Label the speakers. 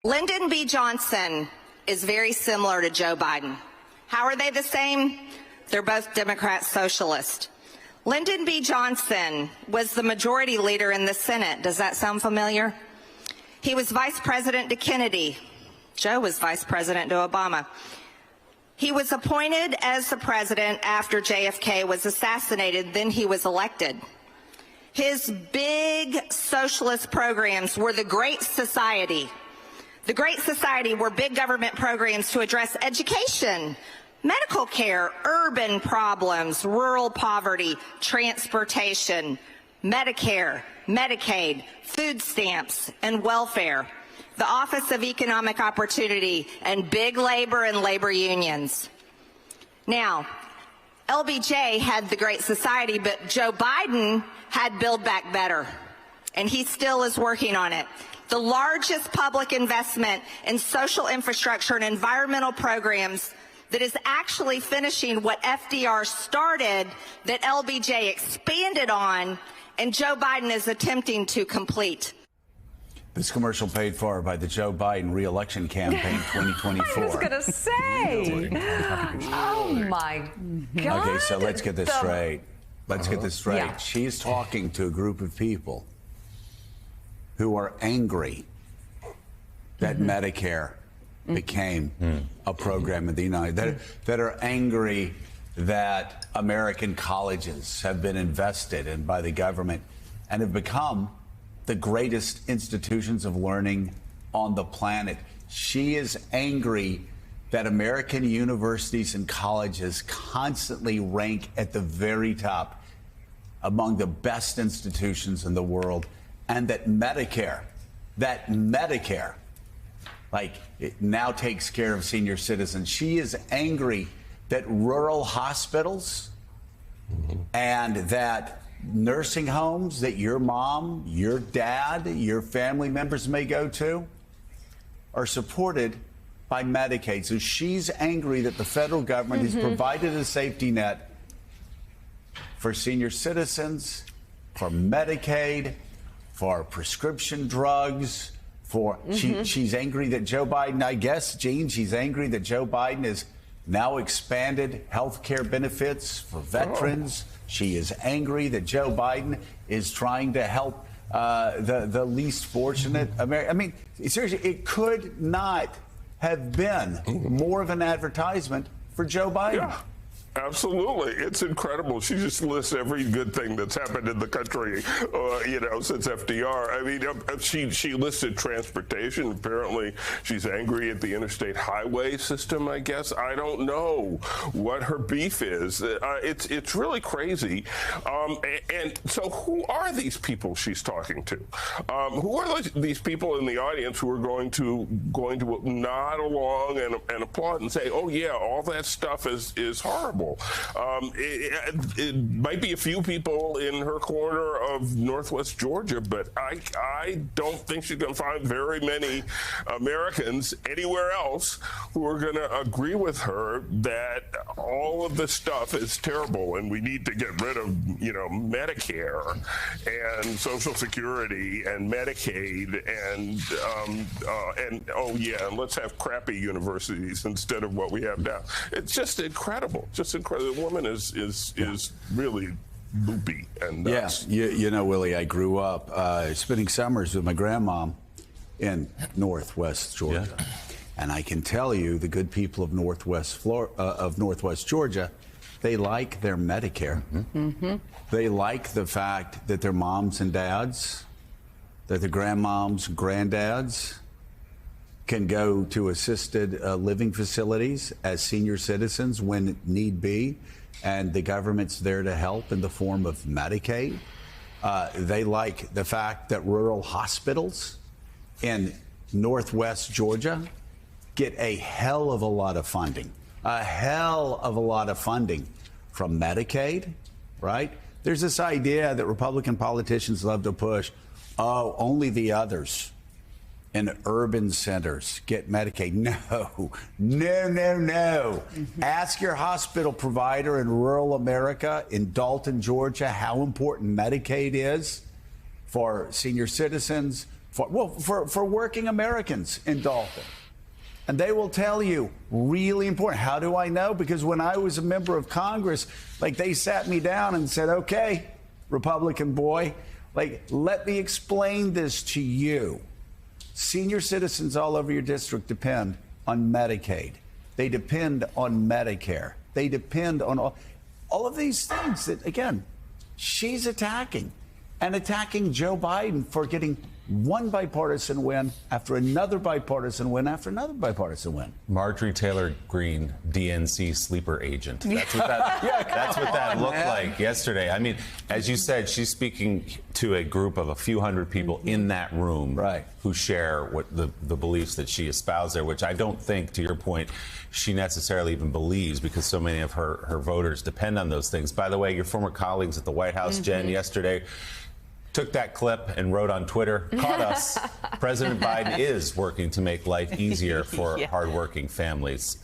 Speaker 1: Lyndon B. Johnson is very similar to Joe Biden. How are they the same? They're both Democrat socialists. Lyndon B. Johnson was the majority leader in the Senate. Does that sound familiar? He was vice president to Kennedy. Joe was vice president to Obama. He was appointed as the president after JFK was assassinated, then he was elected. His big socialist programs were the Great Society. The Great Society were big government programs to address education, medical care, urban problems, rural poverty, transportation, Medicare, Medicaid, food stamps, and welfare, the Office of Economic Opportunity, and big labor and labor unions. Now, LBJ had the Great Society, but Joe Biden had Build Back Better, and he still is working on it. The largest public investment in social infrastructure and environmental programs that is actually finishing what FDR started, that LBJ expanded on, and Joe Biden is attempting to complete.
Speaker 2: This commercial paid for by the Joe Biden re-election campaign 2024.
Speaker 3: I was going to say. Oh, my God.
Speaker 2: Okay, so let's get this straight. Let's get this straight.
Speaker 3: Yeah.
Speaker 2: She's talking to a group of people who are angry that Medicare became a program in the United States, that are angry that American colleges have been invested in by the government and have become the greatest institutions of learning on the planet. She is angry that American universities and colleges constantly rank at the very top among the best institutions in the world, and that Medicare, like, it now takes care of senior citizens. She is angry that rural hospitals and that nursing homes that your mom, your dad, your family members may go to are supported by Medicaid. So she's angry that the federal government has provided a safety net for senior citizens, for Medicaid, for prescription drugs, for she's angry that Joe Biden, I guess, Gene, she's angry that Joe Biden has now expanded health care benefits for veterans. She is angry that Joe Biden is trying to help the least fortunate American. I mean, seriously, it could not have been more of an advertisement for Joe Biden.
Speaker 4: Yeah. Absolutely. It's incredible. She just lists every good thing that's happened in the country, since FDR. I mean, she listed transportation. Apparently, she's angry at the interstate highway system, I guess. I don't know what her beef is. It's really crazy. And so who are these people she's talking to? Who are these people in the audience who are going to nod along and applaud and say, oh, yeah, all that stuff is horrible? It might be a few people in her corner of Northwest Georgia, but I don't think she's going to find very many Americans anywhere else who are going to agree with her that all of this stuff is terrible and we need to get rid of, Medicare and Social Security and Medicaid and let's have crappy universities instead of what we have now. It's just incredible. The woman is really loopy and nuts.
Speaker 2: Yeah, Willie, I grew up spending summers with my grandmom in Northwest Georgia, and I can tell you, the good people of Northwest Georgia, they like their Medicare. They like the fact that their moms and dads, that their grandmoms, granddads, can go to assisted living facilities as senior citizens when need be, and the government's there to help in the form of Medicaid. They like the fact that rural hospitals in Northwest Georgia get a hell of a lot of funding, from Medicaid, right? There's this idea that Republican politicians love to push, only the others in urban centers get Medicaid. No. Ask your hospital provider in rural America, in Dalton, Georgia, how important Medicaid is for senior citizens, for working Americans in Dalton. And they will tell you, really important. How do I know? Because when I was a member of Congress, like, they sat me down and said, okay, Republican boy, like, let me explain this to you. Senior citizens all over your district depend on Medicaid. They depend on Medicare. They depend on all of these things that, again, she's attacking. And attacking Joe Biden for getting one bipartisan win after another bipartisan win after another bipartisan win.
Speaker 5: Marjorie Taylor Greene, DNC sleeper agent. That's what that looked like yesterday. I mean, as you said, she's speaking to a group of a few hundred people in that room,
Speaker 2: right,
Speaker 5: who share what the beliefs that she espoused there, which I don't think, to your point, she necessarily even believes, because so many of her voters depend on those things. By the way, your former colleagues at the White House, Jen, yesterday took that clip and wrote on Twitter, caught us. President Biden is working to make life easier for hardworking families.